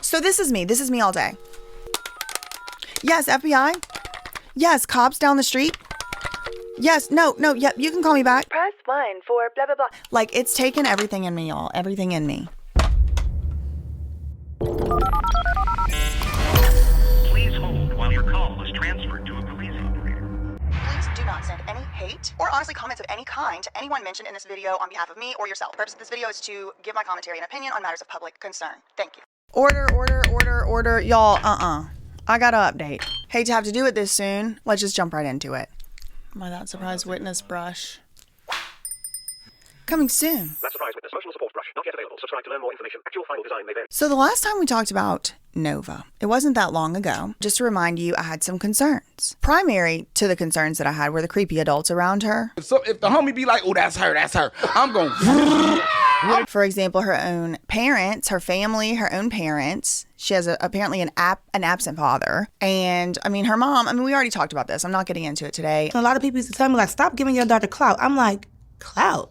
So this is me all day. Yes, FBI. Yes, cops down the street. Yes, no, yep, you can call me back. Press 1 for blah, blah, blah. Like, it's taken everything in me, y'all. Everything in me. Please hold while your call is transferred to a police operator. Please do not send any hate or honestly comments of any kind to anyone mentioned in this video on behalf of me or yourself. The purpose of this video is to give my commentary and opinion on matters of public concern. Thank you. Order. Y'all, I got an update. Hate to have to do it this soon. Let's just jump right into it. My That Surprise Witness brush. Coming soon. That Surprise Witness emotional support brush not yet available. Subscribe to learn more information. Actual final design may vary. So the last time we talked about Nova, it wasn't that long ago. Just to remind you, I had some concerns. Primary to the concerns that I had were the creepy adults around her. So if the homie be like, oh, that's her, I'm going. For example, her own parents, her family, her own parents. She has apparently an absent father. And I mean, her mom, we already talked about this. I'm not getting into it today. A lot of people used to tell me, like, stop giving your daughter clout. I'm like, clout?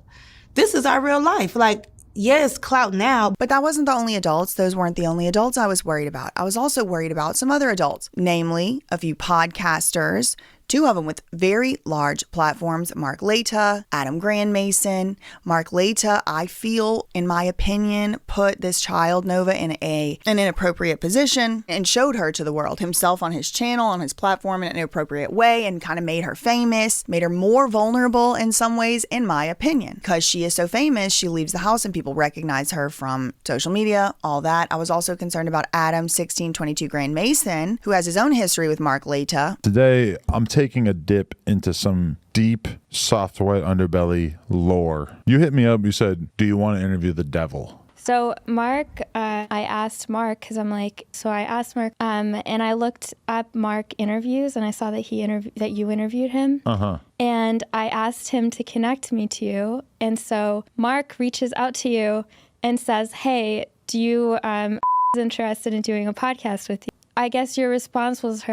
This is our real life. Like, yes, clout now. But that wasn't the only adults. Those weren't the only adults I was worried about. I was also worried about some other adults, namely a few podcasters, 2 of them with very large platforms, Mark Leta, Adam Grand Mason. Mark Leta, I feel, in my opinion, put this child, Nova, in an inappropriate position and showed her to the world himself on his channel, on his platform in an inappropriate way, and kind of made her famous, made her more vulnerable in some ways, in my opinion. Because she is so famous, she leaves the house and people recognize her from social media, all that. I was also concerned about Adam 1622 Grand Mason, who has his own history with Mark Leta. Today, I'm taking a dip into some deep Soft White Underbelly lore. You hit me up, you said, do you want to interview the devil? So Mark, I asked Mark, because I'm like, so I asked Mark, and I looked up Mark interviews, and I saw that that you interviewed him. And I asked him to connect me to you, and so Mark reaches out to you and says, hey, do you interested in doing a podcast with you? I guess your response was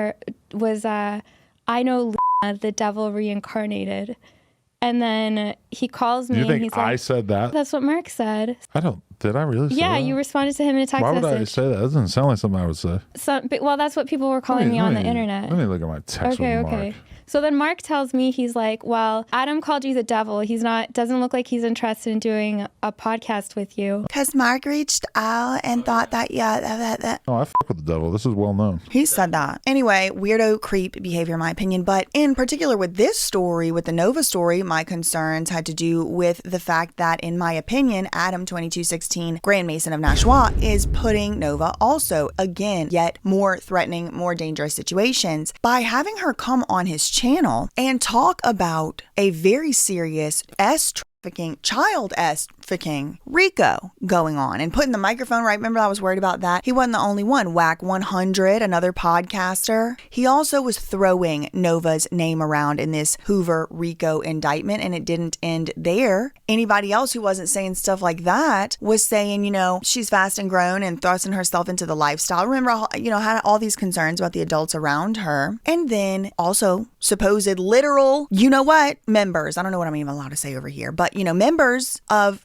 I know the devil reincarnated. And then he calls me. You think and he's I like, said that? That's what Mark said. Did I really say that? Yeah, you responded to him in a text message. Why would I say that? That doesn't sound like something I would say. Well, that's what people were calling me on the internet. Let me look at my text with Mark. So then Mark tells me, he's like, well, Adam called you the devil. Doesn't look like he's interested in doing a podcast with you. Because Mark reached out and thought that, Oh, I fuck with the devil. This is well known. He said that. Anyway, weirdo creep behavior in my opinion. But in particular with this story, with the Nova story, my concerns had to do with the fact that, in my opinion, Adam 2216 Grand Mason of Nashua is putting Nova also, again, yet more threatening, more dangerous situations by having her come on his channel and talk about a very serious child trafficking RICO going on and putting the microphone right. Remember, I was worried about that. He wasn't the only one. Whack 100, another podcaster. He also was throwing Nova's name around in this Hoover RICO indictment, and it didn't end there. Anybody else who wasn't saying stuff like that was saying, she's fast and grown and thrusting herself into the lifestyle. Remember, had all these concerns about the adults around her. And then also supposed literal, members. I don't know what I'm even allowed to say over here, but members of,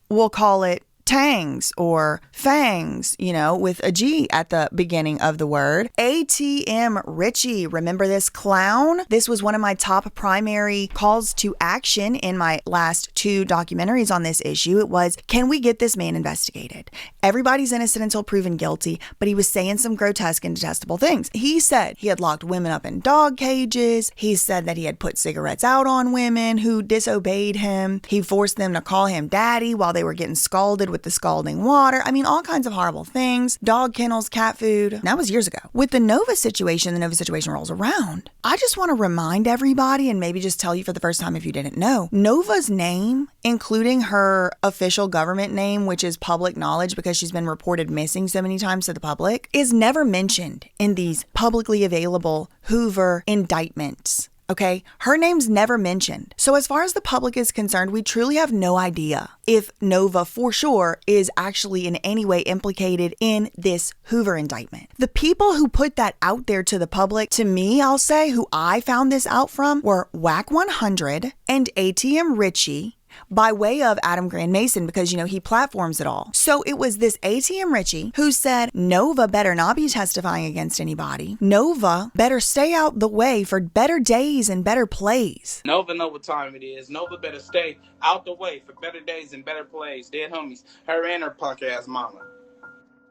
we'll call it Tangs or Fangs, with a G at the beginning of the word. ATM Richie, remember this clown? This was one of my top primary calls to action in my last 2 documentaries on this issue. It was, can we get this man investigated? Everybody's innocent until proven guilty, but he was saying some grotesque and detestable things. He said he had locked women up in dog cages. He said that he had put cigarettes out on women who disobeyed him. He forced them to call him daddy while they were getting scalded with the scalding water. All kinds of horrible things. Dog kennels, cat food. That was years ago. With the Nova situation rolls around. I just want to remind everybody, and maybe just tell you for the first time if you didn't know, Nova's name, including her official government name, which is public knowledge because she's been reported missing so many times to the public, is never mentioned in these publicly available Hoover indictments. Okay, her name's never mentioned. So as far as the public is concerned, we truly have no idea if Nova for sure is actually in any way implicated in this Hoover indictment. The people who put that out there to the public, to me, I'll say, who I found this out from, were Whack 100 and ATM Richie, by way of Adam Grand Mason because, he platforms it all. So it was this ATM Richie who said Nova better not be testifying against anybody. Nova better stay out the way for better days and better plays. Nova know what time it is. Nova better stay out the way for better days and better plays. Dead homies. Her and her punk ass mama.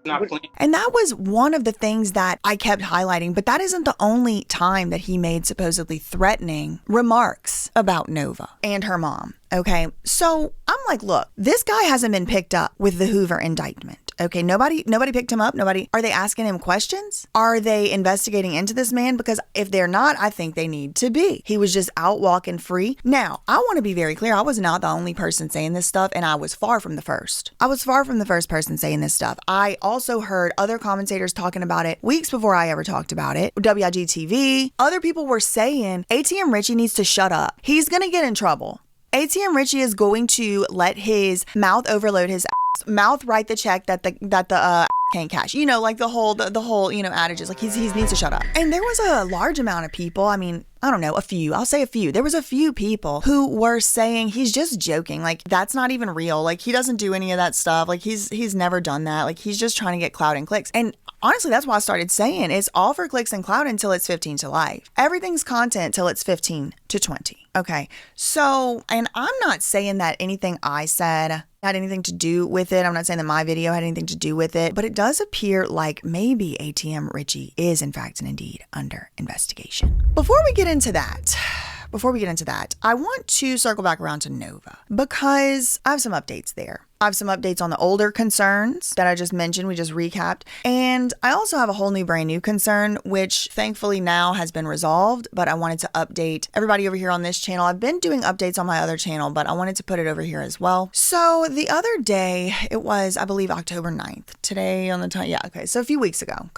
Not playing. And that was one of the things that I kept highlighting, but that isn't the only time that he made supposedly threatening remarks about Nova and her mom. Okay, so I'm like, look, this guy hasn't been picked up with the Hoover indictment. Okay, nobody picked him up. Are they asking him questions? Are they investigating into this man? Because if they're not, I think they need to be. He was just out walking free. Now, I want to be very clear. I was not the only person saying this stuff, and I was far from the first. I was far from the first person saying this stuff. I also heard other commentators talking about it weeks before I ever talked about it. WIG TV. Other people were saying ATM Richie needs to shut up. He's going to get in trouble. ATM Richie is going to let his mouth overload his mouth write the check that the can't cash. Like the whole adage is like he needs to shut up. And there was a large amount of people. I mean, I don't know, a few. I'll say a few. There was a few people who were saying he's just joking. Like that's not even real. Like he doesn't do any of that stuff. Like he's never done that. Like he's just trying to get clout and clicks. And honestly, that's why I started saying it's all for clicks and clout until it's 15 to life. Everything's content till it's 15 to 20. Okay. So, and I'm not saying that anything I said had anything to do with it. I'm not saying that my video had anything to do with it, but it does appear like maybe ATM Richie is in fact and indeed under investigation. Before we get into that, I want to circle back around to Nova because I have some updates there. I have some updates on the older concerns that I just mentioned, we just recapped. And I also have a whole new brand new concern, which thankfully now has been resolved, but I wanted to update everybody over here on this channel. I've been doing updates on my other channel, but I wanted to put it over here as well. So the other day, it was, I believe, October 9th. Today on the time, yeah, okay. So a few weeks ago,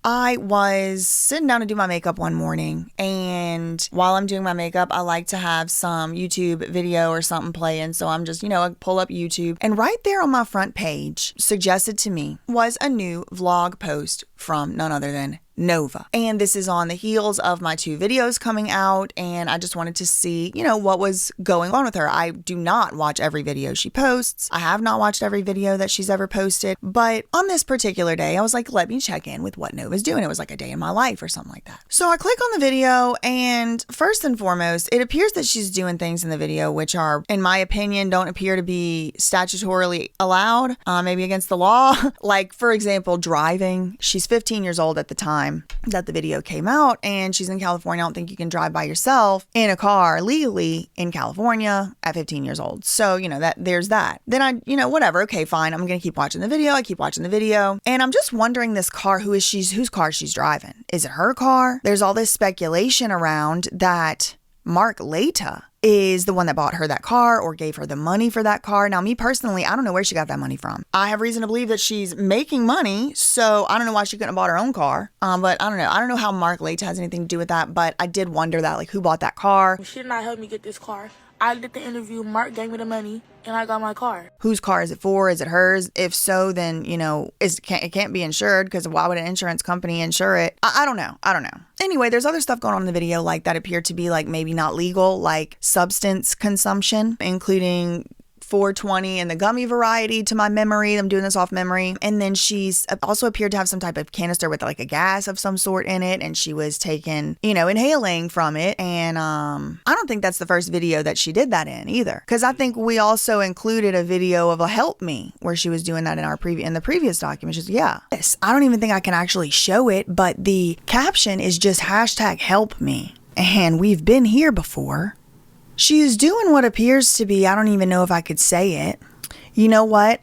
I was sitting down to do my makeup one morning. And while I'm doing my makeup, I like to have some YouTube video or something playing. So I'm just, I pull up YouTube. And right there on my front page, suggested to me, was a new vlog post from none other than Nova. And this is on the heels of my 2 videos coming out, and I just wanted to see, what was going on with her. I do not watch every video she posts. I have not watched every video that she's ever posted, but on this particular day, I was like, let me check in with what Nova's doing. It was like a day in my life or something like that. So I click on the video, and first and foremost, it appears that she's doing things in the video which are, in my opinion, don't appear to be statutorily allowed, maybe against the law. Like, for example, driving. She's 15 years old at the time that the video came out, and she's in California. I don't think you can drive by yourself in a car legally in California at 15 years old. So, there's that. Then I, whatever. Okay, fine. I'm going to keep watching the video. I keep watching the video. And I'm just wondering this car, whose car she's driving. Is it her car? There's all this speculation around that Mark Laita is the one that bought her that car or gave her the money for that car. Now, me personally, I don't know where she got that money from. I have reason to believe that she's making money, so I don't know why she couldn't have bought her own car. But I don't know. I don't know how Mark Laita has anything to do with that, but I did wonder that, like, who bought that car? She did not help me get this car. I did the interview, Mark gave me the money, and I got my car. Whose car is it for? Is it hers? If so, then, it can't be insured, because why would an insurance company insure it? I don't know. Anyway, there's other stuff going on in the video, like, that appeared to be, like, maybe not legal, like substance consumption, including 420 and the gummy variety to my memory. I'm doing this off memory. And then she's also appeared to have some type of canister with like a gas of some sort in it. And she was taking, inhaling from it. And I don't think that's the first video that she did that in either. Because I think we also included a video of a help me where she was doing that in the previous document. She's, yeah. I don't even think I can actually show it, but the caption is just #help me. And we've been here before. She's doing what appears to be, I don't even know if I could say it. You know what?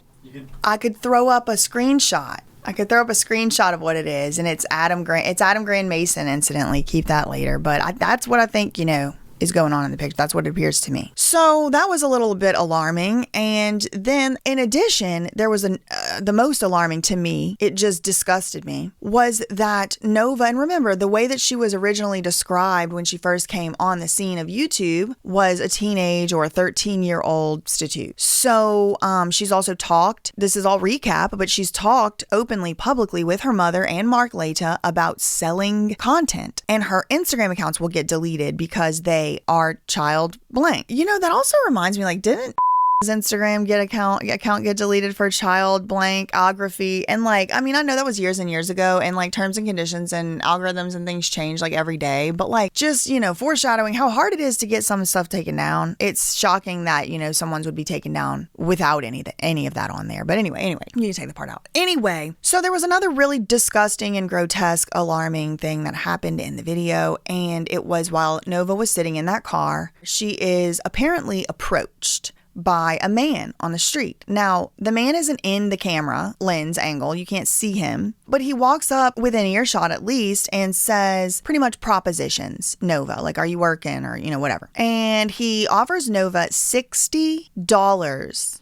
I could throw up a screenshot. Of what it is, and it's Adam Grand Mason, incidentally. Keep that later. But that's what I think, is going on in the picture. That's what it appears to me. So that was a little bit alarming. And then in addition, there was the most alarming to me, it just disgusted me, was that Nova, and remember the way that she was originally described when she first came on the scene of YouTube was a teenage or a 13-year-old prostitute. So she's also talked, this is all recap, but she's talked openly, publicly with her mother and Mark Laita about selling content. And her Instagram accounts will get deleted because they they are child blank. You know, that also reminds me, like, didn't his Instagram account get deleted for child blankography? And like, I mean, I know that was years and years ago, and like terms and conditions and algorithms and things change like every day, but like just, you know, foreshadowing how hard it is to get some stuff taken down. It's shocking that, you know, someone's would be taken down without any of that on there. But anyway, you can take the part out. Anyway, so there was another really disgusting and grotesque, alarming thing that happened in the video, and it was while Nova was sitting in that car, she is apparently approached by a man on the street. Now, the man isn't in the camera lens angle. You can't see him, but he walks up within earshot at least and says pretty much propositions Nova, like, are you working, or, you know, whatever. And he offers Nova $60.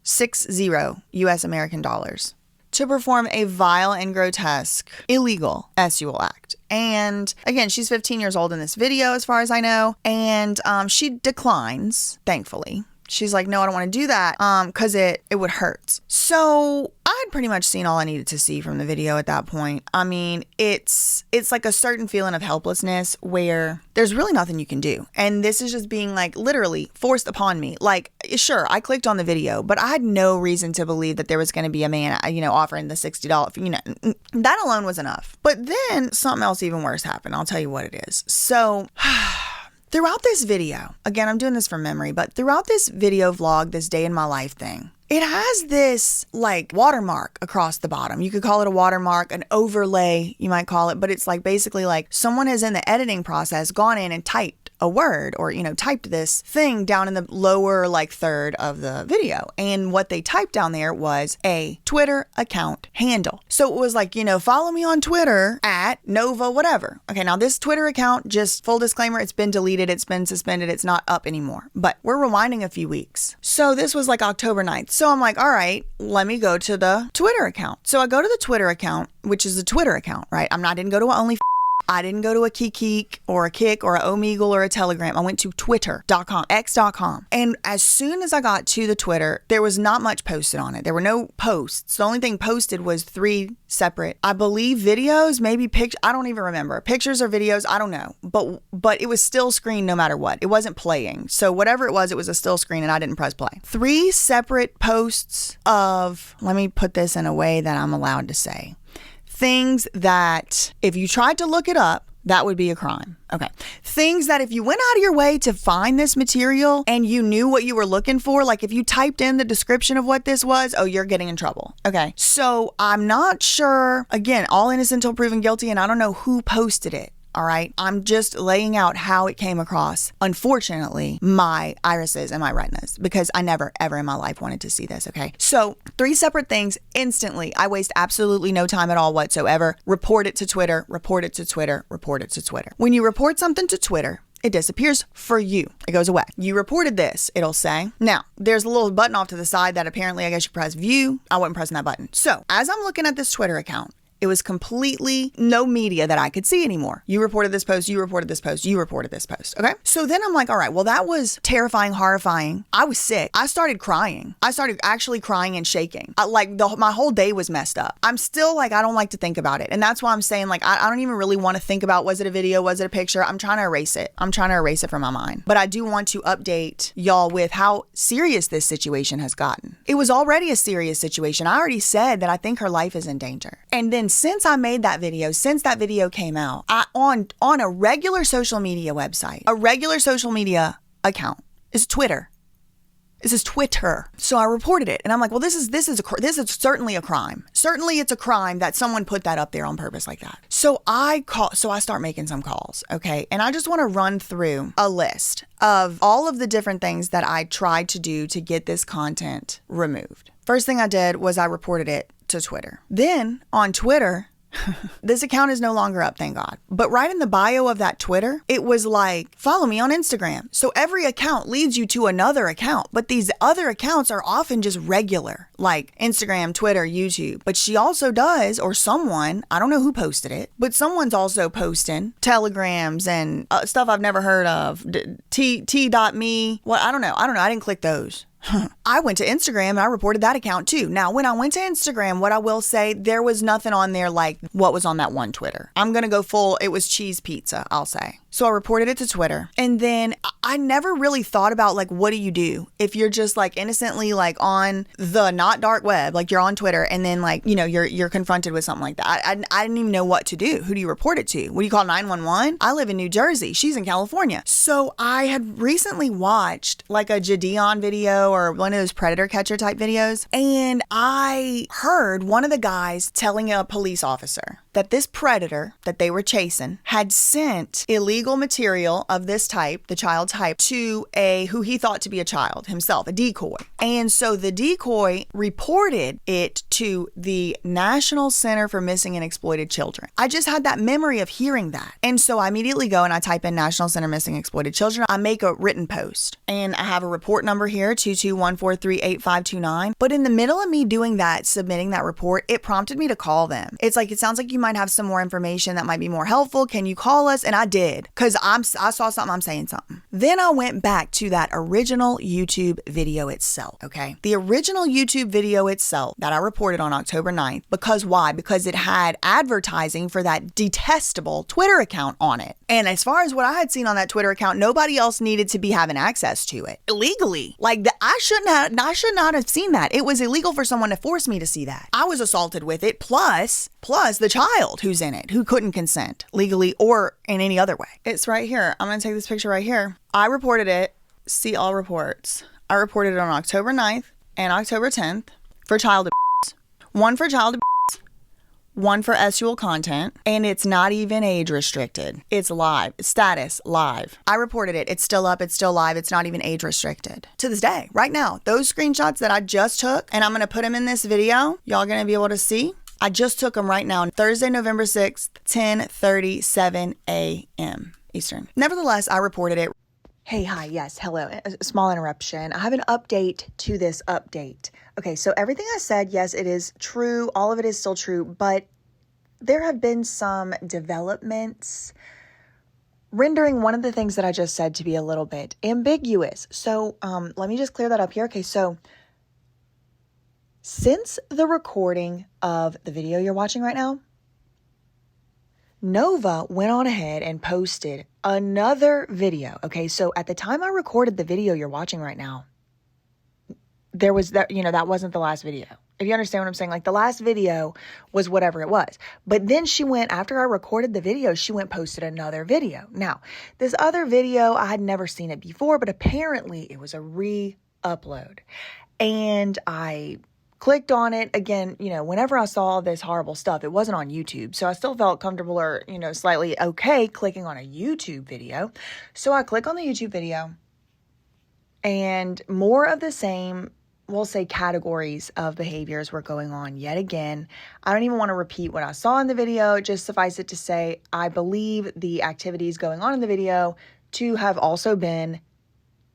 60 US American dollars to perform a vile and grotesque, illegal sexual act. And again, she's 15 years old in this video, as far as I know. And she declines, thankfully. She's like, no, I don't want to do that because it would hurt. So I'd pretty much seen all I needed to see from the video at that point. I mean, it's like a certain feeling of helplessness where there's really nothing you can do. And this is just being like literally forced upon me. Like, sure, I clicked on the video, but I had no reason to believe that there was going to be a man, you know, offering the $60. You know, that alone was enough. But then something else even worse happened. I'll tell you what it is. So throughout this video, again, I'm doing this from memory, but throughout this video vlog, this day in my life thing, it has this like watermark across the bottom. You could call it a watermark, an overlay, you might call it, but it's like basically like someone has in the editing process gone in and typed a word, or, you know, typed this thing down in the lower like third of the video. And what they typed down there was a Twitter account handle. So it was like, you know, follow me on Twitter at Nova whatever. Okay, now this Twitter account, just full disclaimer, it's been deleted, it's been suspended, it's not up anymore. But we're rewinding a few weeks. So this was like October 9th. So I'm like, all right, let me go to the Twitter account. So I go to the Twitter account, which is a Twitter account, right? I didn't go to I didn't go to a Kik or a Kik or a Omegle or a Telegram. I went to twitter.com, x.com. And as soon as I got to the Twitter, there was not much posted on it. There were no posts. The only thing posted was 3 separate, I believe, videos, maybe pictures. I don't even remember. Pictures or videos, I don't know. But it was still screen no matter what. It wasn't playing. So whatever it was a still screen, and I didn't press play. 3 separate posts of, let me put this in a way that I'm allowed to say, things that if you tried to look it up, that would be a crime. Okay. Things that if you went out of your way to find this material and you knew what you were looking for, like if you typed in the description of what this was, oh, you're getting in trouble. Okay. So I'm not sure, again, all innocent until proven guilty, and I don't know who posted it. All right. I'm just laying out how it came across, unfortunately, my irises and my retinas, because I never, ever in my life wanted to see this. Okay. So 3 separate things instantly. I waste absolutely no time at all whatsoever. Report it to Twitter, report it to Twitter, report it to Twitter. When you report something to Twitter, it disappears for you. It goes away. You reported this, it'll say. Now, there's a little button off to the side that apparently I guess you press view. I wasn't pressing that button. So as I'm looking at this Twitter account, it was completely no media that I could see anymore. You reported this post, you reported this post, you reported this post. Okay. So then I'm like, all right, well, that was terrifying, horrifying. I was sick. I started crying. I started actually crying and shaking. My whole day was messed up. I'm still like, I don't like to think about it. And that's why I'm saying, like, I don't even really want to think about, was it a video? Was it a picture? I'm trying to erase it. I'm trying to erase it from my mind. But I do want to update y'all with how serious this situation has gotten. It was already a serious situation. I already said that I think her life is in danger. And then since I made that video, since that video came out, on a regular social media website, a regular social media account is Twitter. This is Twitter. So I reported it, and I'm like, well, this is certainly a crime. Certainly, it's a crime that someone put that up there on purpose like that. So I start making some calls, okay, and I just want to run through a list of all of the different things that I tried to do to get this content removed. First thing I did was I reported it to Twitter. Then on Twitter, this account is no longer up, thank God. But right in the bio of that Twitter, it was like, follow me on Instagram. So every account leads you to another account, but these other accounts are often just regular, like Instagram, Twitter, YouTube. But she also does, or someone, I don't know who posted it, but someone's also posting telegrams and stuff I've never heard of. T.me. Well, I don't know. I didn't click those. I went to Instagram and I reported that account too. Now, when I went to Instagram, what I will say, there was nothing on there like what was on that one Twitter. I'm going to go full, it was cheese pizza, I'll say. So I reported it to Twitter. And then I never really thought about like, what do you do if you're just like innocently like on the not dark web, like you're on Twitter and then like, you know, you're confronted with something like that. I didn't even know what to do. Who do you report it to? What do you call 911? I live in New Jersey. She's in California. So I had recently watched like a Jadeon video or one of those predator catcher type videos. And I heard one of the guys telling a police officer that this predator that they were chasing had sent illegal material of this type, the child type, to who he thought to be a child himself, a decoy. And so the decoy reported it to the National Center for Missing and Exploited Children. I just had that memory of hearing that. And so I immediately go and I type in National Center Missing and Exploited Children. I make a written post and I have a report number here, 221438529. But in the middle of me doing that, submitting that report, it prompted me to call them. It's like, it sounds like you might have some more information that might be more helpful. Can you call us? And I did, because I saw something, I'm saying something. Then I went back to that original YouTube video itself, okay? The original YouTube video itself that I reported on October 9th. Because why? Because it had advertising for that detestable Twitter account on it. And as far as what I had seen on that Twitter account, nobody else needed to be having access to it illegally. Like I should not have seen that. It was illegal for someone to force me to see that. I was assaulted with it, plus the child who's in it, who couldn't consent legally or in any other way. It's right here. I'm going to take this picture right here. I reported it. See all reports. I reported it on October 9th and October 10th for child abuse. One for child abuse, one for sexual content, and it's not even age restricted. It's live. Status live. I reported it. It's still up. It's still live. It's not even age restricted. To this day, right now, those screenshots that I just took, and I'm going to put them in this video, y'all going to be able to see. I just took them right now, Thursday, November 6th, 10:37 a.m. Eastern. Nevertheless, I reported it. Hey, hi, yes, hello. A small interruption. I have an update to this update. Okay, so everything I said, yes, it is true. All of it is still true, but there have been some developments rendering one of the things that I just said to be a little bit ambiguous. So let me just clear that up here. Okay, so since the recording of the video you're watching right now, Nova went on ahead and posted another video. Okay, so at the time I recorded the video you're watching right now, there was that, that wasn't the last video. If you understand what I'm saying, like the last video was whatever it was. But then she went, after I recorded the video, she went posted another video. Now, this other video, I had never seen it before, but apparently it was a re-upload. And I clicked on it again, whenever I saw this horrible stuff, it wasn't on YouTube. So I still felt comfortable or, slightly okay clicking on a YouTube video. So I click on the YouTube video and more of the same, we'll say categories of behaviors were going on yet again. I don't even want to repeat what I saw in the video. Just suffice it to say, I believe the activities going on in the video to have also been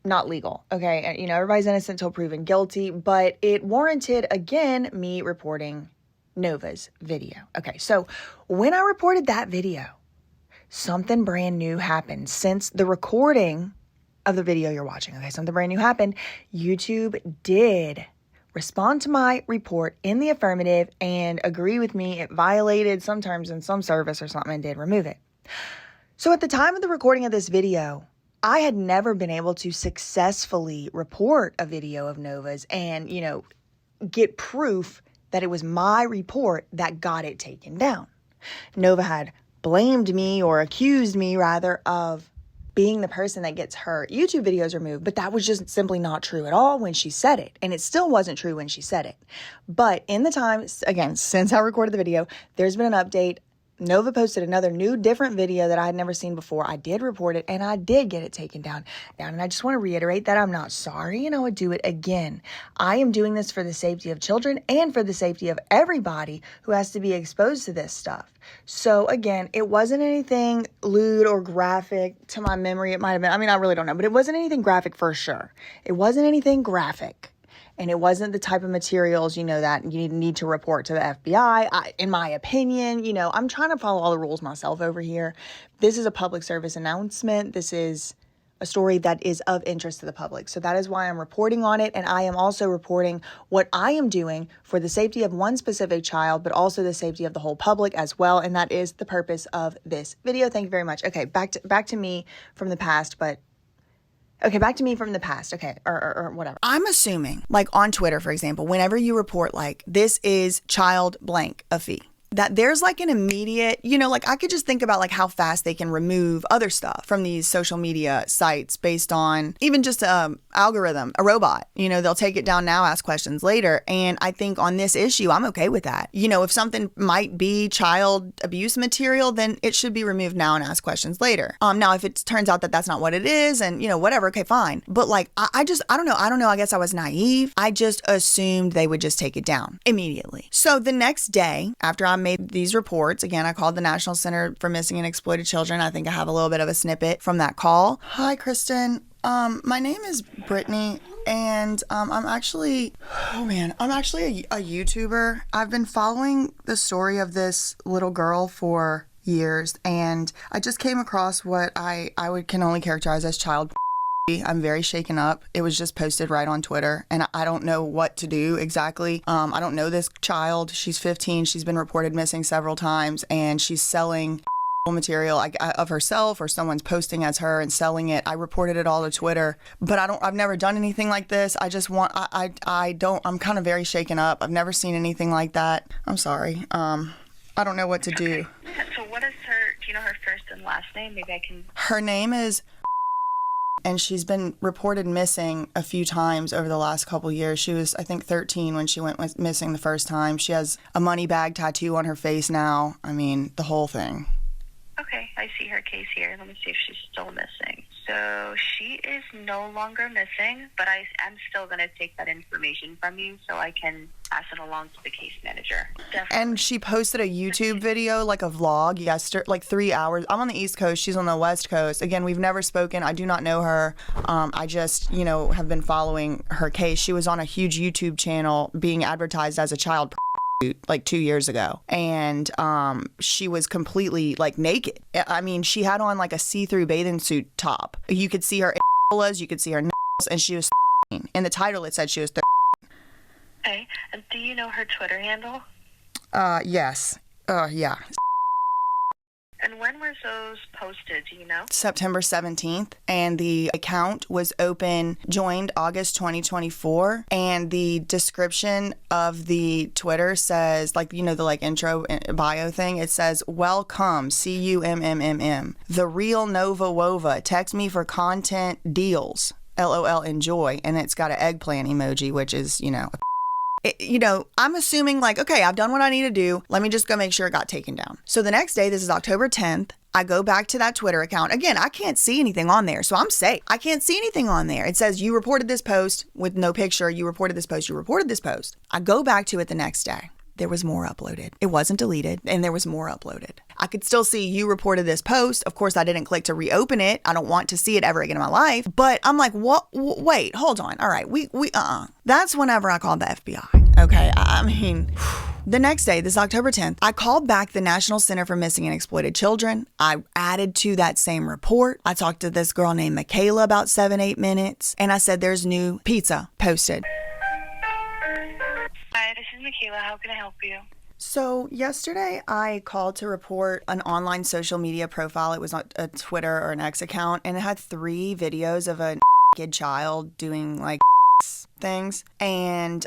not legal. Okay. Everybody's innocent until proven guilty, but it warranted, again, me reporting Nova's video. Okay. So when I reported that video, something brand new happened since the recording of the video you're watching. Okay. Something brand new happened. YouTube did respond to my report in the affirmative and agree with me. It violated some terms in some service or something and did remove it. So at the time of the recording of this video, I had never been able to successfully report a video of Nova's and, get proof that it was my report that got it taken down. Nova had blamed me or accused me rather of being the person that gets her YouTube videos removed, but that was just simply not true at all when she said it. And it still wasn't true when she said it. But in the time, again, since I recorded the video, there's been an update. Nova posted another new, different video that I had never seen before. I did report it, and I did get it taken down. And I just want to reiterate that I'm not sorry, and I would do it again. I am doing this for the safety of children and for the safety of everybody who has to be exposed to this stuff. So, again, it wasn't anything lewd or graphic. To my memory, it might have been. I really don't know, but it wasn't anything graphic for sure. It wasn't anything graphic. And it wasn't the type of materials, that you need to report to the FBI. In my opinion, I'm trying to follow all the rules myself over here. This is a public service announcement. This is a story that is of interest to the public. So that is why I'm reporting on it. And I am also reporting what I am doing for the safety of one specific child, but also the safety of the whole public as well. And that is the purpose of this video. Thank you very much. Okay, back to me from the past, but okay, back to me from the past. Okay, or whatever. I'm assuming, like on Twitter, for example, whenever you report like this is child blank a fee, that there's like an immediate, like I could just think about like how fast they can remove other stuff from these social media sites based on even just algorithm, a robot, they'll take it down now, ask questions later. And I think on this issue, I'm okay with that. If something might be child abuse material, then it should be removed now and ask questions later. Now, if it turns out that that's not what it is and, whatever, okay, fine. But like, I don't know. I guess I was naive. I just assumed they would just take it down immediately. So the next day after I made these reports, again, I called the National Center for Missing and Exploited Children. I think I have a little bit of a snippet from that call. Hi, Kristen. My name is Brittany, and I'm actually a YouTuber. I've been following the story of this little girl for years, and I just came across what I can only characterize as child. I'm very shaken up. It was just posted right on Twitter, and I don't know what to do exactly. I don't know this child. She's 15. She's been reported missing several times, and she's selling material of herself, or someone's posting as her and selling it. I reported it all to Twitter, but I've never done anything like this. I'm kind of very shaken up. I've never seen anything like that. I'm sorry. I don't know what to do. So what is do you know her first and last name? Maybe I can. Her name is, and she's been reported missing a few times over the last couple years. She was, I think, 13 when she went missing the first time. She has a money bag tattoo on her face now. I mean, the whole thing. Okay, I see her case here. Let me see if she's still missing. So she is no longer missing, but I'm still going to take that information from you so I can pass it along to the case manager. Definitely. And she posted a YouTube video, like a vlog, yesterday, like 3 hours. I'm on the East Coast. She's on the West Coast. Again, we've never spoken. I do not know her. I just, have been following her case. She was on a huge YouTube channel being advertised as a child like 2 years ago, and she was completely like naked. I mean, she had on like a see-through bathing suit top. You could see her areolas, you could see her nails, and she was 13. In the title it said she was 13. Okay, and do you know her Twitter handle? Yes. Yeah. And when were those posted, do you know? September 17th, and the account was joined August 2024, and the description of the Twitter says, like, the like intro bio thing, it says, welcome, CUMMM, the real Nova Wova, text me for content deals, LOL, enjoy, and it's got an eggplant emoji, which is, I'm assuming like, okay, I've done what I need to do. Let me just go make sure it got taken down. So the next day, this is October 10th, I go back to that Twitter account. Again, I can't see anything on there, so I'm safe. I can't see anything on there. It says you reported this post with no picture. You reported this post. You reported this post. I go back to it the next day. There was more uploaded. It wasn't deleted, and there was more uploaded. I could still see you reported this post. Of course, I didn't click to reopen it. I don't want to see it ever again in my life. But I'm like, what? Wait, hold on. All right, That's whenever I called the FBI. Okay, I mean, the next day, this is October 10th, I called back the National Center for Missing and Exploited Children. I added to that same report. I talked to this girl named Michaela about 7-8 minutes, and I said, there's new pizza posted. Hi, this is Michaela. How can I help you? So yesterday I called to report an online social media profile. It was not a Twitter or an X account, and it had 3 videos of a naked child doing like things, and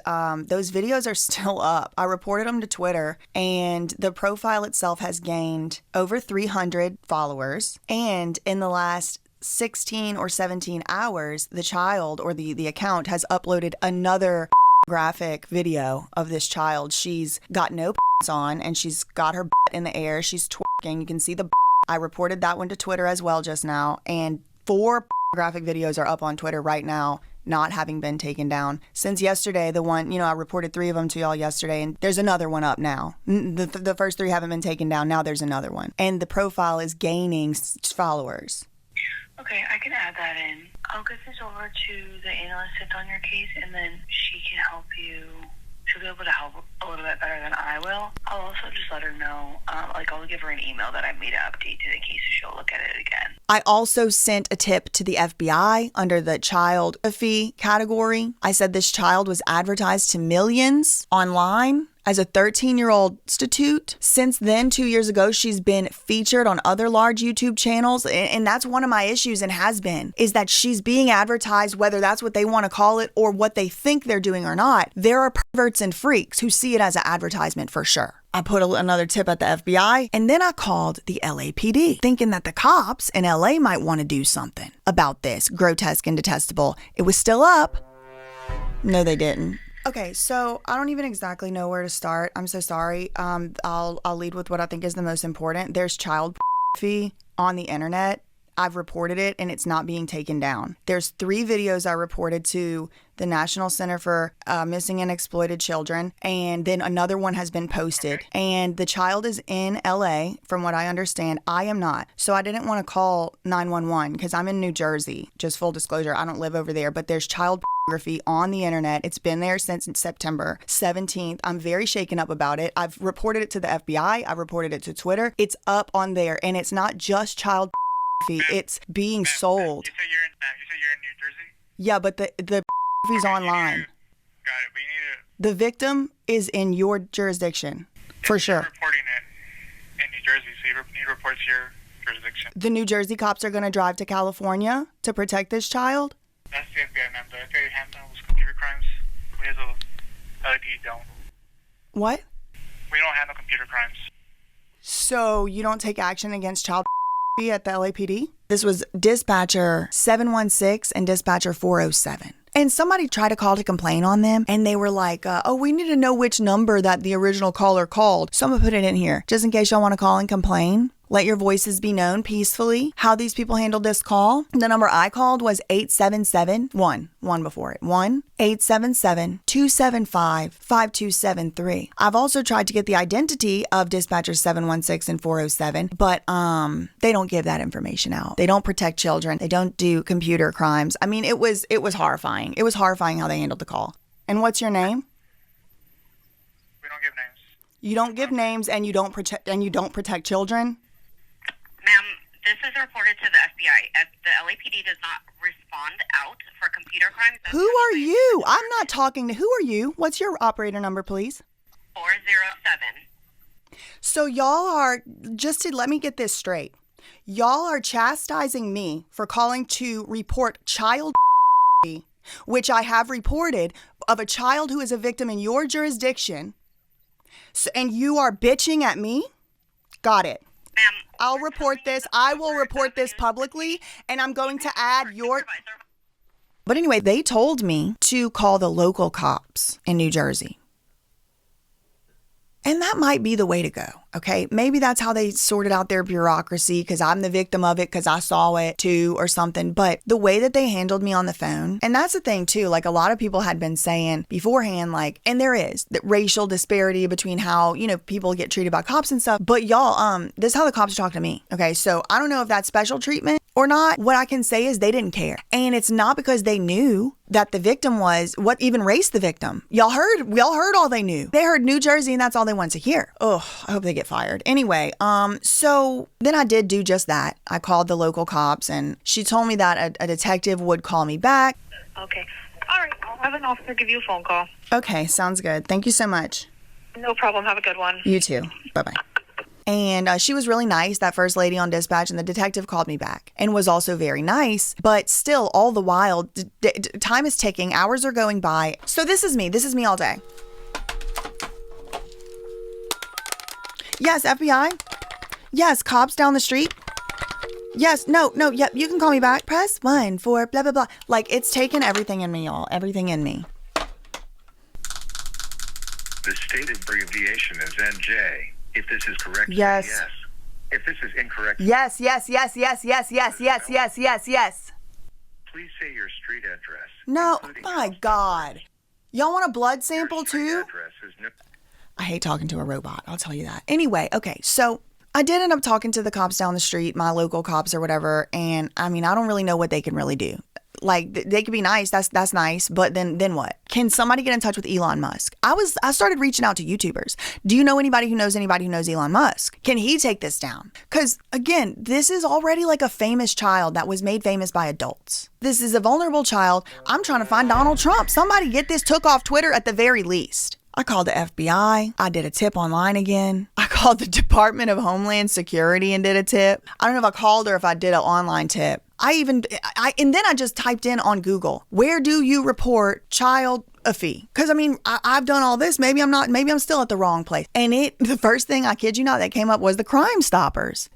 those videos are still up. I reported them to Twitter, and the profile itself has gained over 300 followers, and in the last 16 or 17 hours, the child or the account has uploaded another graphic video of this child. She's got no on, and she's got her in the air. She's twerking. You can see the I reported that one to Twitter as well just now, and 4 graphic videos are up on Twitter right now, not having been taken down. Since yesterday, the one, I reported 3 of them to y'all yesterday, and there's another one up now. The first 3 haven't been taken down. Now there's another one, and the profile is gaining followers. Okay, I can add that in. I'll get this over to the analyst that's on your case, and then she can help you. She'll be able to help a little bit better than I will. I'll also just let her know, I'll give her an email that I made an update to the case so she'll look at it again. I also sent a tip to the FBI under the child fee category. I said this child was advertised to millions online as a 13-year-old prostitute. Since then, 2 years ago, she's been featured on other large YouTube channels. And that's one of my issues and has been, is that she's being advertised, whether that's what they want to call it or what they think they're doing or not. There are perverts and freaks who see it as an advertisement for sure. I put another tip at the FBI, and then I called the LAPD, thinking that the cops in LA might want to do something about this grotesque and detestable. It was still up. No, they didn't. Okay, so I don't even exactly know where to start. I'm so sorry. I'll lead with what I think is the most important. There's child pornography on the internet. I've reported it and it's not being taken down. There's 3 videos I reported to the National Center for Missing and Exploited Children, and then another one has been posted. And the child is in LA, from what I understand. I am not. So I didn't want to call 911 because I'm in New Jersey. Just full disclosure, I don't live over there, but there's child pornography on the internet. It's been there since September 17th. I'm very shaken up about it. I've reported it to the FBI. I've reported it to Twitter. It's up on there, and it's not just child pornography. It's being sold. You said you're in New Jersey? Yeah, but the pornography's online. Got it, but you need to... The victim is in your jurisdiction, for sure. You're reporting it in New Jersey, so you need to report to your jurisdiction. The New Jersey cops are going to drive to California to protect this child? That's the FBI, ma'am. The FBI handles computer crimes. We as a LAPD don't. What? We don't handle computer crimes. So you don't take action against child at the LAPD? This was dispatcher 716 and dispatcher 407. And somebody tried to call to complain on them, and they were like, oh, we need to know which number that the original caller called. So I'm gonna put it in here, just in case y'all want to call and complain. Let your voices be known peacefully how these people handled this call. The number I called was 877-1 before it. 1-877-275-5273. I've also tried to get the identity of dispatchers 716 and 407, but they don't give that information out. They don't protect children. They don't do computer crimes. I mean, it was horrifying. It was horrifying how they handled the call. And what's your name? We don't give names. You don't give names, and you don't protect children? Ma'am, this is reported to the FBI. The LAPD does not respond out for computer crimes. Who are you? I'm not talking to... Who are you? What's your operator number, please? 407. So y'all are... Just to let me get this straight. Y'all are chastising me for calling to report child which I have reported of a child who is a victim in your jurisdiction. So, and you are bitching at me? Got it. Ma'am, I'll report this. I will report this publicly, and I'm going to add your... But anyway, they told me to call the local cops in New Jersey. And that might be the way to go, okay? Maybe that's how they sorted out their bureaucracy because I'm the victim of it because I saw it too or something. But the way that they handled me on the phone, and that's the thing too, like a lot of people had been saying beforehand, like, and there is the racial disparity between how, you know, people get treated by cops and stuff. But y'all, this is how the cops talk to me, okay? So I don't know if that's special treatment or not. What I can say is they didn't care. And it's not because they knew that the victim was, what even race the victim. We all heard all they knew. They heard New Jersey and that's all they wanted to hear. Oh, I hope they get fired. Anyway, so then I did do just that. I called the local cops and she told me that a detective would call me back. Okay. All right. I'll have an officer give you a phone call. Okay, sounds good. Thank you so much. No problem. Have a good one. You too. Bye-bye. And she was really nice, that first lady on dispatch, and the detective called me back and was also very nice. But still, all the while, time is ticking, hours are going by. So this is me all day. Yes, FBI. Yes, cops down the street. Yes, no, yep, you can call me back. Press 1 for blah, blah, blah. Like, it's taken everything in me, y'all, everything in me. The stated abbreviation is NJ. If this is correct, yes. Say yes. If this is incorrect, yes. please say your street address. No, my God. Y'all want a blood sample too? I hate talking to a robot, I'll tell you that. Anyway, okay, so I did end up talking to the cops down the street, my local cops or whatever, and I mean, I don't really know what they can really do. Like, they could be nice. That's nice. But then what? Can somebody get in touch with Elon Musk? I started reaching out to YouTubers. Do you know anybody who knows Elon Musk? Can he take this down? Because, again, this is already like a famous child that was made famous by adults. This is a vulnerable child. I'm trying to find Donald Trump. Somebody get this took off Twitter at the very least. I called the FBI. I did a tip online again. I called the Department of Homeland Security and did a tip. I don't know if I called or if I did an online tip. And then I just typed in on Google, where do you report child a fee? Because I mean, I've done all this. Maybe I'm still at the wrong place. And the first thing, I kid you not, that came up was the Crime Stoppers.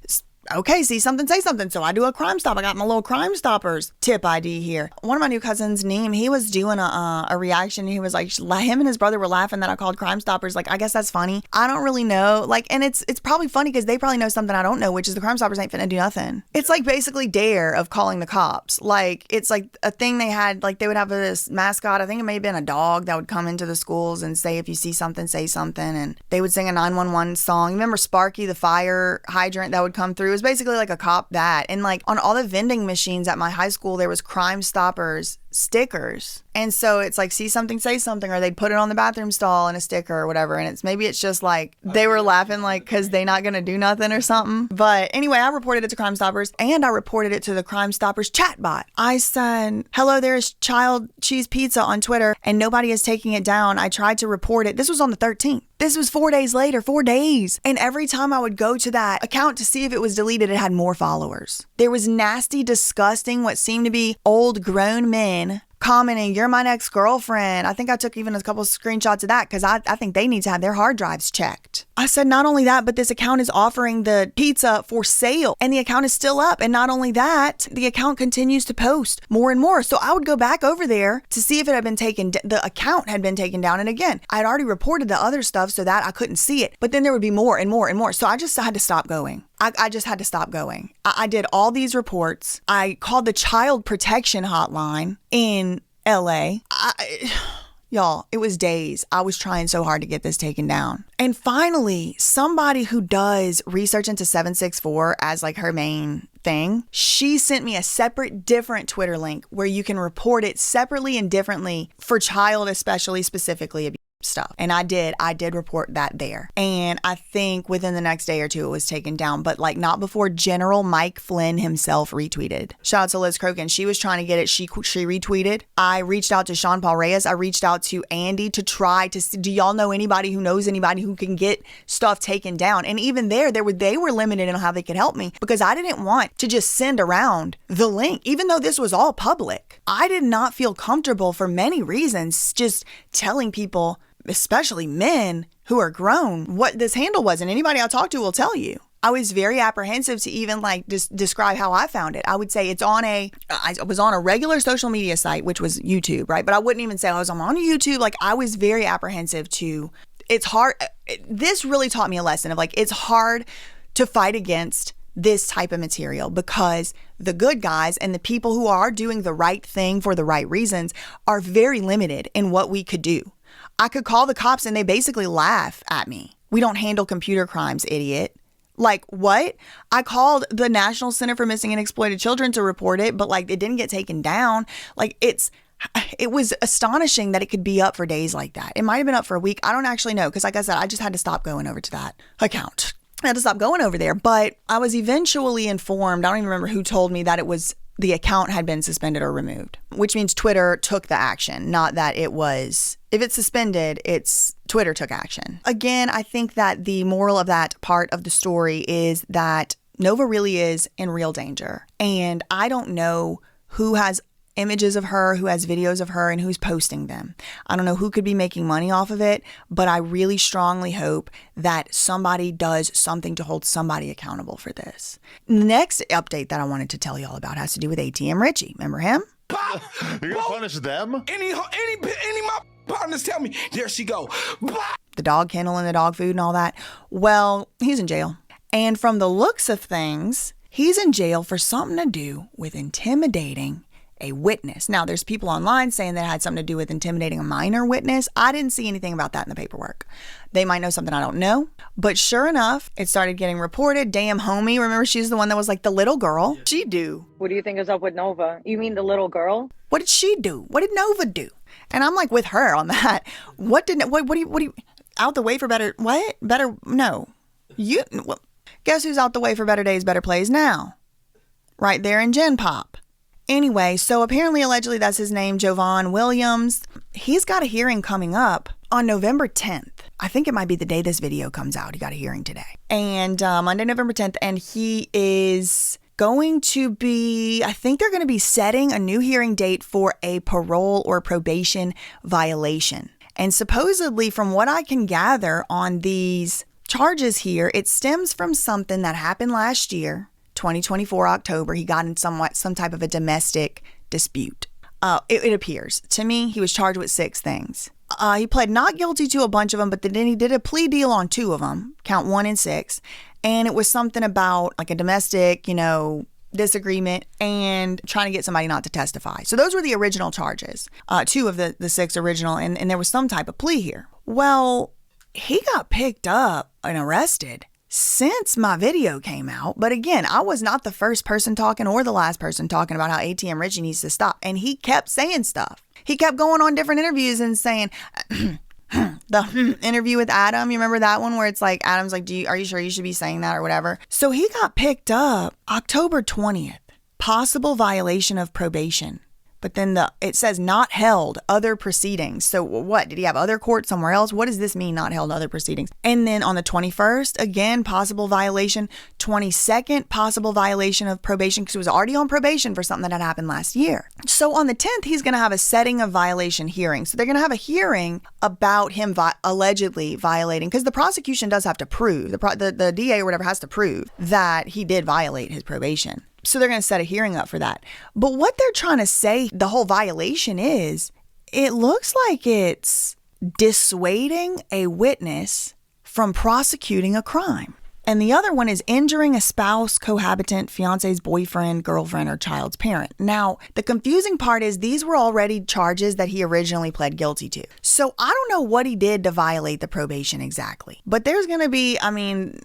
Okay, see something, say something. So I do a Crime Stop. I got my little Crime Stoppers tip ID here. One of my new cousins, Neem, he was doing a reaction. He was like, him and his brother were laughing that I called Crime Stoppers. Like, I guess that's funny. I don't really know. Like, and it's probably funny because they probably know something I don't know, which is the Crime Stoppers ain't finna do nothing. It's like basically Dare of calling the cops. Like, it's like a thing they had, like they would have this mascot. I think it may have been a dog that would come into the schools and say, if you see something, say something. And they would sing a 911 song. Remember Sparky, the fire hydrant that would come through? It was basically like a cop that. And like on all the vending machines at my high school, there was Crime Stoppers stickers. And so it's like, see something, say something, or they'd put it on the bathroom stall in a sticker or whatever. And maybe it's just like they were laughing like because they not gonna do nothing or something. But anyway, I reported it to Crime Stoppers and I reported it to the Crime Stoppers chatbot. I said, hello, there is child cheese pizza on Twitter and nobody is taking it down. I tried to report it. This was on the 13th. This was 4 days later, 4 days. And every time I would go to that account to see if it was deleted, it had more followers. There was nasty, disgusting, what seemed to be old grown men commenting, you're my next girlfriend. I think I took even a couple of screenshots of that because I think they need to have their hard drives checked. I said, not only that, but this account is offering the pizza for sale and the account is still up. And not only that, the account continues to post more and more. So I would go back over there to see if it had been taken, the account had been taken down. And again, I had already reported the other stuff so that I couldn't see it, but then there would be more and more and more. So I just had to stop going. I just had to stop going. I did all these reports. I called the child protection hotline in LA. Y'all, it was days. I was trying so hard to get this taken down. And finally, somebody who does research into 764 as like her main thing, she sent me a separate, different Twitter link where you can report it separately and differently for child, especially specifically abuse stuff. And I did report that there. And I think within the next day or two, it was taken down, but like not before General Mike Flynn himself retweeted. Shout out to Liz Crokin. She was trying to get it. She retweeted. I reached out to Sean Paul Reyes. I reached out to Andy to try to see, do y'all know anybody who knows anybody who can get stuff taken down? And even they were limited in how they could help me because I didn't want to just send around the link, even though this was all public. I did not feel comfortable for many reasons just telling people, especially men who are grown, what this handle was. And anybody I talk to will tell you. I was very apprehensive to even like describe how I found it. I would say I was on a regular social media site, which was YouTube, right? But I wouldn't even say I was on YouTube. Like I was very apprehensive it's hard. This really taught me a lesson of like, it's hard to fight against this type of material because the good guys and the people who are doing the right thing for the right reasons are very limited in what we could do. I could call the cops and they basically laugh at me. We don't handle computer crimes, idiot. Like, what? I called the National Center for Missing and Exploited Children to report it, but like it didn't get taken down. Like it was astonishing that it could be up for days like that. It might have been up for a week. I don't actually know because like I said, I just had to stop going over to that account. I had to stop going over there, but I was eventually informed. I don't even remember who told me that the account had been suspended or removed, which means Twitter took the action, not that it was, if it's suspended, it's Twitter took action. Again, I think that the moral of that part of the story is that Nova really is in real danger. And I don't know who has images of her, who has videos of her, and who's posting them. I don't know who could be making money off of it, but I really strongly hope that somebody does something to hold somebody accountable for this. Next update that I wanted to tell y'all about has to do with ATM Richie. Remember him? You're gonna punish them? Any of my partners tell me, there she go. The dog kennel and the dog food and all that. Well, he's in jail. And from the looks of things, he's in jail for something to do with intimidating a witness. Now, there's people online saying that it had something to do with intimidating a minor witness. I didn't see anything about that in the paperwork. They might know something I don't know. But sure enough, it started getting reported. Damn homie, remember she's the one that was like the little girl? She do. What do you think is up with Nova? You mean the little girl? What did she do? What did Nova do? And I'm like with her on that. What do you, out the way for better, what? Better, no. Guess who's out the way for better days, better plays now? Right there in Gen Pop. Anyway, so apparently, allegedly, that's his name, Jovan Williams. He's got a hearing coming up on November 10th. I think it might be the day this video comes out. He got a hearing today. And Monday, November 10th. And he is going to be, I think they're going to be setting a new hearing date for a parole or probation violation. And supposedly, from what I can gather on these charges here, it stems from something that happened last year. 2024 October, he got in some type of a domestic dispute. It appears to me he was charged with 6 things. He pled not guilty to a bunch of them, but then he did a plea deal on 2 of them, count 1 and 6. And it was something about like a domestic, disagreement and trying to get somebody not to testify. So those were the original charges, 2 of the 6 original, and there was some type of plea here. Well, he got picked up and arrested since my video came out. But again, I was not the first person talking or the last person talking about how ATM Richie needs to stop. And he kept saying stuff. He kept going on different interviews and saying, the interview with Adam, you remember that one where it's like, Adam's like, are you sure you should be saying that or whatever? So he got picked up October 20th, possible violation of probation. But then it says not held, other proceedings. So what? Did he have other court somewhere else? What does this mean, not held, other proceedings? And then on the 21st, again, possible violation. 22nd, possible violation of probation because he was already on probation for something that had happened last year. So on the 10th, he's going to have a setting of violation hearing. So they're going to have a hearing about him allegedly violating, because the prosecution does have to prove, the DA or whatever has to prove that he did violate his probation. So they're going to set a hearing up for that. But what they're trying to say, the whole violation is, it looks like it's dissuading a witness from prosecuting a crime. And the other one is injuring a spouse, cohabitant, fiance's boyfriend, girlfriend, or child's parent. Now, the confusing part is these were already charges that he originally pled guilty to. So I don't know what he did to violate the probation exactly. But there's going to be,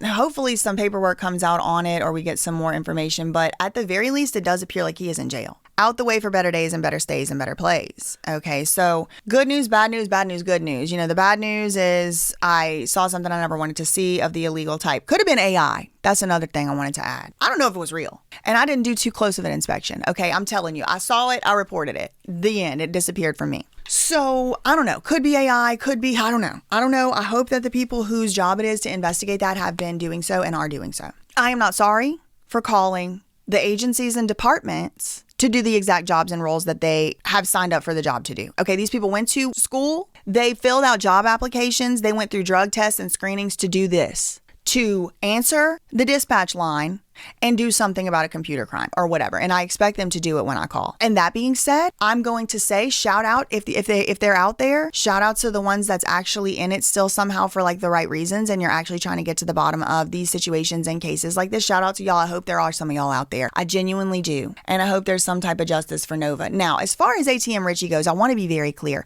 hopefully some paperwork comes out on it or we get some more information. But at the very least, it does appear like he is in jail. Out the way for better days and better stays and better plays. Okay, so good news, bad news, good news. The bad news is I saw something I never wanted to see of the illegal type. Could have been AI. That's another thing I wanted to add. I don't know if it was real. And I didn't do too close of an inspection. Okay, I'm telling you, I saw it, I reported it. The end, it disappeared from me. So I don't know. Could be AI, could be, I don't know. I hope that the people whose job it is to investigate that have been doing so and are doing so. I am not sorry for calling the agencies and departments to do the exact jobs and roles that they have signed up for the job to do. Okay, these people went to school, they filled out job applications, they went through drug tests and screenings to do this, to answer the dispatch line and do something about a computer crime or whatever. And I expect them to do it when I call. And that being said, I'm going to say shout out if they're out there, shout out to the ones that's actually in it still somehow for like the right reasons. And you're actually trying to get to the bottom of these situations and cases like this. Shout out to y'all. I hope there are some of y'all out there. I genuinely do. And I hope there's some type of justice for Nova. Now, as far as ATM Richie goes, I want to be very clear.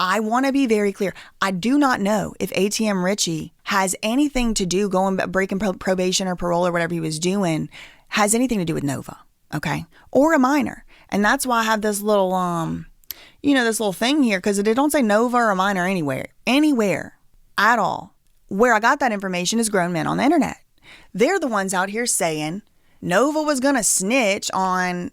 I do not know if ATM Richie has anything to do breaking probation or parole or whatever he was doing has anything to do with Nova, okay? Or a minor. And that's why I have this little, this little thing here, because it don't say Nova or a minor anywhere at all. Where I got that information is grown men on the internet. They're the ones out here saying Nova was going to snitch on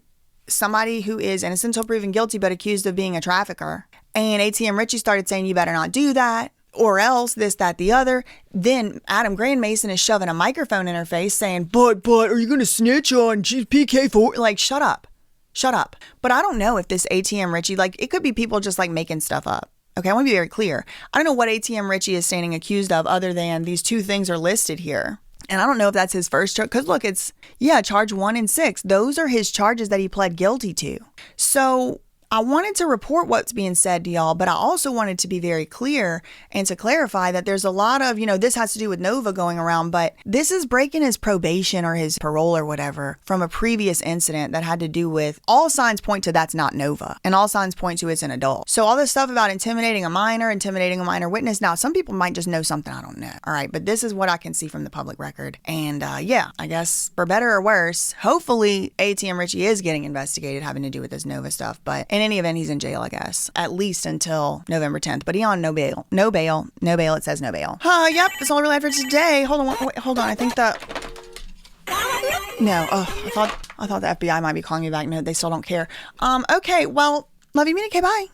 somebody who is innocent until proven guilty but accused of being a trafficker. And ATM Richie started saying, you better not do that, or else this, that, the other. Then Adam Mason is shoving a microphone in her face saying, but are you going to snitch on PK4? Like, shut up. But I don't know if this ATM Richie, it could be people just making stuff up. Okay, I want to be very clear. I don't know what ATM Richie is standing accused of other than these 2 things are listed here. And I don't know if that's his first charge. Because look, it's, charge 1 and 6. Those are his charges that he pled guilty to. So I wanted to report what's being said to y'all, but I also wanted to be very clear and to clarify that there's a lot of, this has to do with Nova going around, but this is breaking his probation or his parole or whatever from a previous incident that had to do with, all signs point to that's not Nova, and all signs point to it's an adult. So all this stuff about intimidating a minor witness, now some people might just know something I don't know. All right, but this is what I can see from the public record. And yeah, I guess for better or worse, hopefully ATM Richie is getting investigated having to do with this Nova stuff. But in any event, he's in jail, I guess, at least until November 10th. But he on no bail. No bail. No bail. It says no bail. Yep, that's all I really have for today. Hold on. Wait, hold on. I think the... No. I thought the FBI might be calling me back. No, they still don't care. Okay, well, love you, Minnie. Okay, bye.